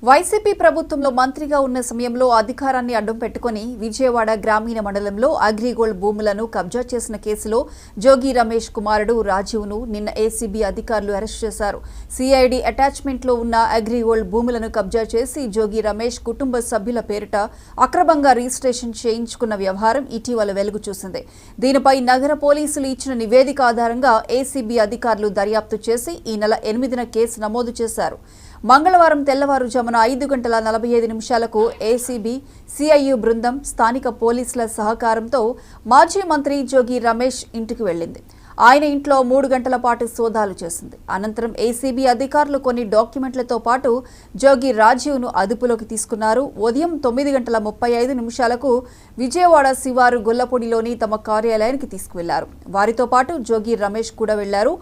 YCP ప్రభుత్వంలో మంత్రిగా ఉన్న సమయంలో అధికారాన్ని అడ్డం పెట్టుకుని విజయవాడ గ్రామీణ మండలంలో అగ్రిగోల్డ్ భూములను కబ్జా చేసిన కేసులో జోగి రమేష్ కుమారుడు రాజీవ్ను నిన్న ఏసీబీ అధికారులు అరెస్ట్ చేశారు. సిఐడి అటాచ్మెంట్లో ఉన్న అగ్రిగోల్డ్ భూములను కబ్జా చేసి జోగి రమేష్ కుటుంబ సభ్యుల పేరిట అక్రమంగా రిజిస్ట్రేషన్ చేయించుకున్న వ్యవహారం ఇటీవల వెలుగు చూసింది. దీనిపై నగర పోలీసులు ఇచ్చిన నివేదిక ఆధారంగా ఏసీబీ అధికారులు దర్యాప్తు చేసి ఈ నెల 8న కేసు నమోదు చేశారు. మంగళవారం తెల్లవారుజామున 5:45 ఏసీబీ సిఐయు బృందం స్థానిక పోలీసుల సహకారంతో మాజీ మంత్రి జోగి రమేష్ ఇంటికి వెళ్లింది. ఆయన ఇంట్లో 3 గంటల పాటు సోదాలు చేసింది. అనంతరం ఏసీబీ అధికారులు కొన్ని డాక్యుమెంట్లతో పాటు జోగి రాజీవ్ను అదుపులోకి తీసుకున్నారు. ఉదయం 9:35 విజయవాడ శివారు గొల్లపూడిలోని తమ కార్యాలయానికి తీసుకువెళ్లారు. వారితో పాటు జోగి రమేష్ కూడా వెళ్లారు.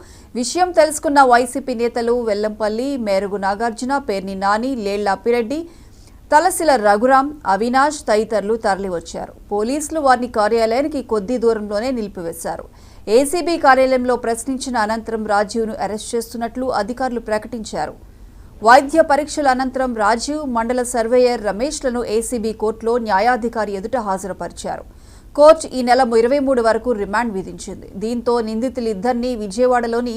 విషయం తెలుసుకున్న వైసీపీ నేతలు వెల్లంపల్లి, మేరుగు నాగార్జున, పేర్ని నాని, లేళ్ల అప్పిరెడ్డి, తలసిల రఘురాం, అవినాష్ తదితరులు తరలివచ్చారు. పోలీసులు వారిని కార్యాలయానికి కొద్ది దూరంలోనే నిలిపివేశారు. ఏసీబీ కార్యాలయంలో ప్రశ్నించిన అనంతరం రాజీవ్ను అరెస్ట్ చేస్తున్నట్లు అధికారులు ప్రకటించారు. వైద్య పరీక్షల అనంతరం రాజీవ్, మండల సర్వేయర్ రమేష్లను ఏసీబీ కోర్టులో న్యాయాధికారి ఎదుట హాజరుపరిచారు. కోర్టు ఈ నెల 23 వరకు రిమాండ్ విధించింది. దీంతో నిందితులిద్దరినీ విజయవాడలోని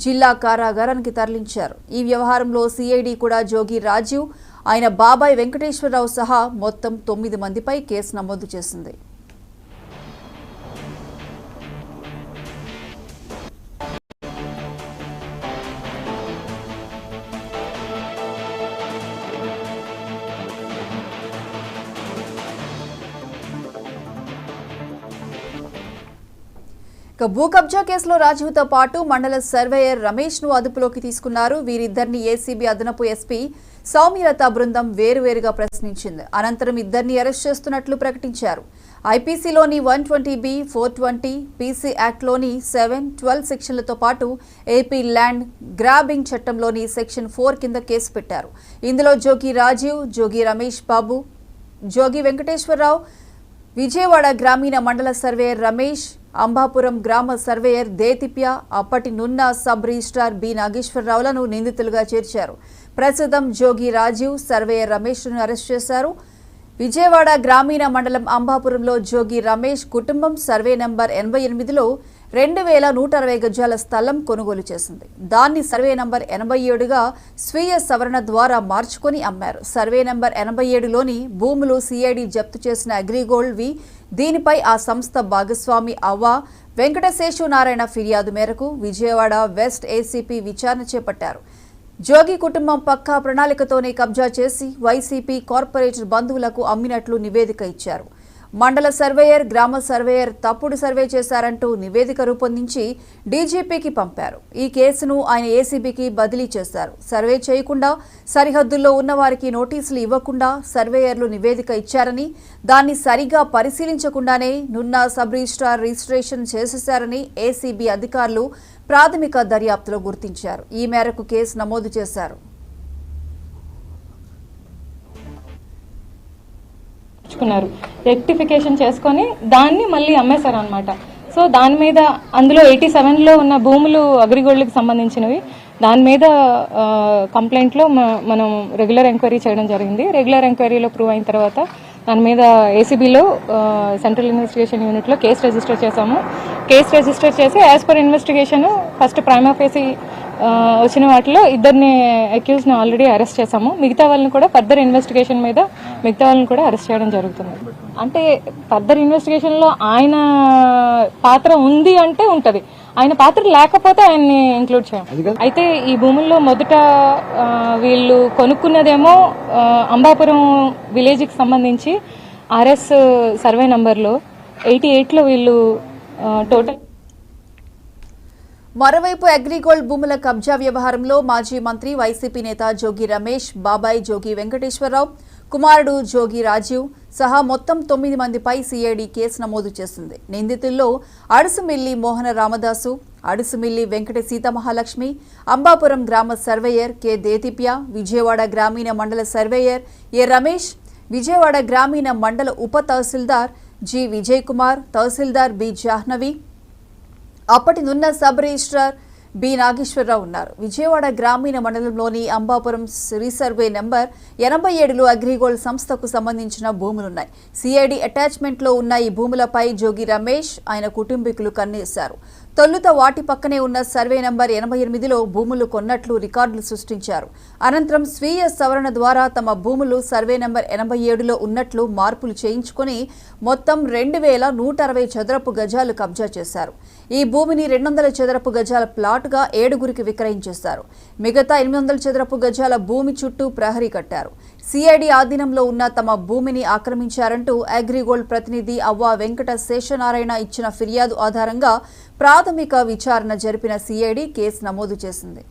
జిల్లా కారాగారానికి తరలించారు. ఈ వ్యవహారంలో సిఐడి కూడా జోగి రాజీవ్, ఆయన బాబాయ్ వెంకటేశ్వరరావు సహా మొత్తం 9 మందిపై కేసు నమోదు చేసింది. భూ కబ్జా కేసులో రాజీవ్తో పాటు మండల సర్వేయర్ రమేష్ ను అదుపులోకి తీసుకున్నారు. వీరిద్దరిని ఏసీబీ అదనపు ఎస్పీ సౌమ్యలత బృందం వేరువేరుగా ప్రశ్నించింది. అనంతరం ఇద్దరిని అరెస్ట్ చేస్తున్నట్లు ప్రకటించారు. ఐపీసీలోని 120B, 420, పీసీ యాక్ట్లోని 7, 12 సెక్షన్లతో పాటు ఏపీ ల్యాండ్ గ్రాబింగ్ చట్టంలోని సెక్షన్ 4 కింద కేసు పెట్టారు. ఇందులో జోగి రాజీవ్, జోగి రమేష్ బాబు, జోగి వెంకటేశ్వరరావు, విజయవాడ గ్రామీణ మండల సర్వేయర్ రమేష్, అంబాపురం గ్రామ సర్వేయర్ దేతిప్య, అప్పటి నున్న సబ్ రిజిస్ట్రార్ బి నాగేశ్వరరావులను నిందితులుగా చేర్చారు. ప్రస్తుతం జోగి రాజీవ్, సర్వేయర్ రమేష్ను అరెస్ట్ చేశారు. విజయవాడ గ్రామీణ మండలం అంబాపురంలో జోగి రమేష్ కుటుంబం సర్వే నంబర్ 88లో 2160 గజాల స్థలం కొనుగోలు చేసింది. దాన్ని సర్వే నంబర్ 87గా స్వీయ సవరణ ద్వారా మార్చుకొని అమ్మారు. సర్వే నంబర్ 87లోని భూములు సిఐడి జప్తు చేసిన అగ్రిగోల్డ్వి. దీనిపై ఆ సంస్థ భాగస్వామి అవ్వ వెంకటశేషు నారాయణ ఫిర్యాదు మేరకు విజయవాడ వెస్ట్ ఏసీపీ విచారణ చేపట్టారు. జోగి కుటుంబం పక్కా ప్రణాళికతోనే కబ్జా చేసి వైసీపీ కార్పొరేటర్ బంధువులకు అమ్మినట్లు నివేదిక ఇచ్చారు. మండల సర్వేయర్, గ్రామ సర్వేయర్ తప్పుడు సర్వే చేశారంటూ నివేదిక రూపొందించి డీజీపీకి పంపారు. ఈ కేసును ఆయన ఏసీబీకి బదిలీ చేశారు. సర్వే చేయకుండా, సరిహద్దుల్లో ఉన్నవారికి నోటీసులు ఇవ్వకుండా సర్వేయర్లు నివేదిక ఇచ్చారని, దాన్ని సరిగా పరిశీలించకుండానే నున్న సబ్ రిజిస్ట్రార్ రిజిస్ట్రేషన్ చేసేశారని ఏసీబీ అధికారులు ప్రాథమిక దర్యాప్తులో గుర్తించారు. ఈ మేరకు కేసు నమోదు చేశారు. రెక్టిఫికేషన్ చేసుకొని దాన్ని మళ్ళీ అమ్మేశారు అనమాట. సో దాని మీద అందులో 87లో ఉన్న భూములు అగ్రిగోల్డ్కి సంబంధించినవి. దాని మీద కంప్లైంట్లో మనం రెగ్యులర్ ఎంక్వైరీ చేయడం జరిగింది. రెగ్యులర్ ఎంక్వైరీలో ప్రూవ్ అయిన తర్వాత దాని మీద ఏసీబీలో సెంట్రల్ ఇన్వెస్టిగేషన్ యూనిట్లో కేసు రిజిస్టర్ చేశాము. కేసు రిజిస్టర్ చేసి as per investigation first prima facie వచ్చిన వాటిలో ఇద్దరిని అక్యూజ్ని ఆల్రెడీ అరెస్ట్ చేశాము. మిగతా వాళ్ళని కూడా ఫర్దర్ ఇన్వెస్టిగేషన్ మీద మిగతా వాళ్ళని కూడా అరెస్ట్ చేయడం జరుగుతుంది. అంటే ఫర్దర్ ఇన్వెస్టిగేషన్లో ఆయన పాత్ర ఉంది అంటే ఉంటుంది, ఆయన పాత్ర లేకపోతే ఆయన్ని ఇంక్లూడ్ చేయం. అయితే ఈ భూముల్లో మొదట వీళ్ళు కొనుక్కున్నదేమో అంబాపురం విలేజ్కి సంబంధించి ఆర్ఎస్ సర్వే నంబర్లో 88లో వీళ్ళు టోటల్. మరోవైపు అగ్రిగోల్డ్ భూముల కబ్జా వ్యవహారంలో మాజీ మంత్రి వైసీపీ నేత జోగి రమేష్, బాబాయ్ జోగి వెంకటేశ్వరరావు, కుమారుడు జోగి రాజీవ్ సహా మొత్తం 9 మందిపై సిఐడి కేసు నమోదు చేసింది. నిందితుల్లో అడుసుమిల్లి మోహన రామదాసు, అడుసుమిల్లి వెంకట సీతమహాలక్ష్మి, అంబాపురం గ్రామ సర్వేయర్ కె దేతిప్య, విజయవాడ గ్రామీణ మండల సర్వేయర్ ఏ రమేష్, విజయవాడ గ్రామీణ మండల ఉప తహసీల్దార్ జి విజయ్ కుమార్, తహసీల్దార్ బి జాహ్నవి, అప్పటి నున్న సబ్ రిజిస్ట్రార్ బి నాగేశ్వరరావు ఉన్నారు. విజయవాడ గ్రామీణ మండలంలోని అంబాపురం రీసర్వే నెంబర్ 87లో అగ్రిగోల్డ్ సంస్థకు సంబంధించిన భూములున్నాయి. సిఐడి అటాచ్మెంట్లో ఉన్న ఈ భూములపై జోగి రమేష్ ఆయన కుటుంబీకులు కన్నేశారు. తొలుత వాటి పక్కనే ఉన్న సర్వే నంబర్ 88లో భూములు కొన్నట్లు రికార్డులు సృష్టించారు. అనంతరం స్వీయ సవరణ ద్వారా తమ భూములు సర్వే నంబర్ 87లో ఉన్నట్లు మార్పులు చేయించుకుని మొత్తం 2160 చదరపు గజాలు కబ్జా చేశారు. ఈ భూమిని 200 చదరపు గజాల ప్లాట్గా 7గురికి విక్రయించేశారు. మిగతా 800 చదరపు గజాల భూమి చుట్టూ ప్రహరీ కట్టారు. సిఐడి ఆధీనంలో ఉన్న తమ భూమిని ఆక్రమించారంటూ అగ్రిగోల్డ్ ప్రతినిధి అవ్వ వెంకట శేషనారాయణ ఇచ్చిన ఫిర్యాదు ఆధారంగా ప్రాథమిక విచారణ జరిపిన సిఐడి కేసు నమోదు చేసింది.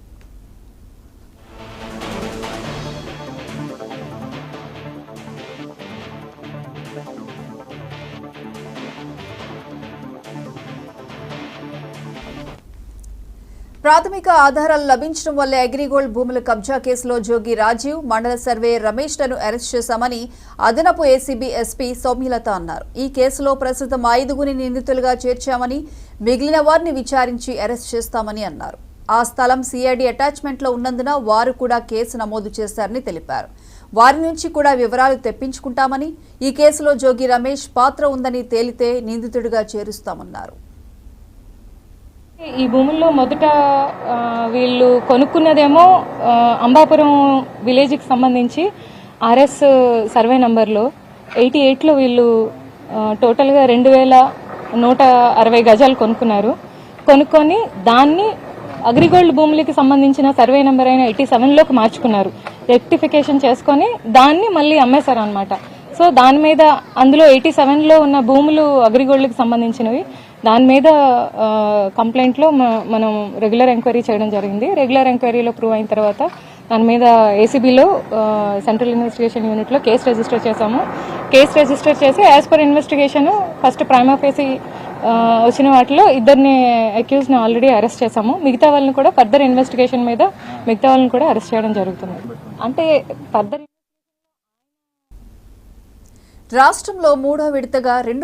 ప్రాథమిక ఆధారాలు లభించడం వల్లే అగ్రిగోల్డ్ భూముల కబ్జా కేసులో జోగి రాజీవ్, మండల సర్వేయర్ రమేష్లను అరెస్ట్ చేశామని అదనపు ఏసీబీ ఎస్పీ సౌమ్యలత అన్నారు. ఈ కేసులో ప్రస్తుతం 5గురిని నిందితులుగా చేర్చామని, మిగిలిన వారిని విచారించి అరెస్ట్ చేస్తామని అన్నారు. ఆ స్థలం సిఐడి అటాచ్మెంట్లో ఉన్నందున వారు కూడా కేసు నమోదు చేశారని తెలిపారు. వారి నుంచి కూడా వివరాలు తెప్పించుకుంటామని, ఈ కేసులో జోగి రమేష్ పాత్ర ఉందని తేలితే నిందితుడిగా చేరుస్తామన్నారు. ఈ భూముల్లో మొదట వీళ్ళు కొనుక్కున్నదేమో అంబాపురం విలేజ్కి సంబంధించి ఆర్ఎస్ సర్వే నంబర్లో 88లో వీళ్ళు టోటల్గా 2160 గజాలు కొనుక్కున్నారు. కొనుక్కొని దాన్ని అగ్రిగోల్డ్ భూములకి సంబంధించిన సర్వే నెంబర్ అయిన 87లోకి మార్చుకున్నారు. రెక్టిఫికేషన్ చేసుకొని దాన్ని మళ్ళీ అమ్మేశారు అనమాట. సో దాని మీద అందులో 87లో ఉన్న భూములు అగ్రిగోల్డ్కి సంబంధించినవి. దాని మీద కంప్లైంట్లో మనం రెగ్యులర్ ఎంక్వైరీ చేయడం జరిగింది. రెగ్యులర్ ఎంక్వైరీలో ప్రూవ్ అయిన తర్వాత దాని మీద ఏసీబీలో సెంట్రల్ ఇన్వెస్టిగేషన్ యూనిట్లో కేసు రిజిస్టర్ చేశాము. కేసు రిజిస్టర్ చేసి as per investigation first prima facie వచ్చిన వాటిలో 2 అక్యూజ్ని ఆల్రెడీ అరెస్ట్ చేశాము. మిగతా వాళ్ళని కూడా ఫర్దర్ ఇన్వెస్టిగేషన్ మీద మిగతా వాళ్ళని కూడా అరెస్ట్ చేయడం జరుగుతుంది. అంటే ఫర్దర్ రాష్ట్రంలో 3వ విడతగా 2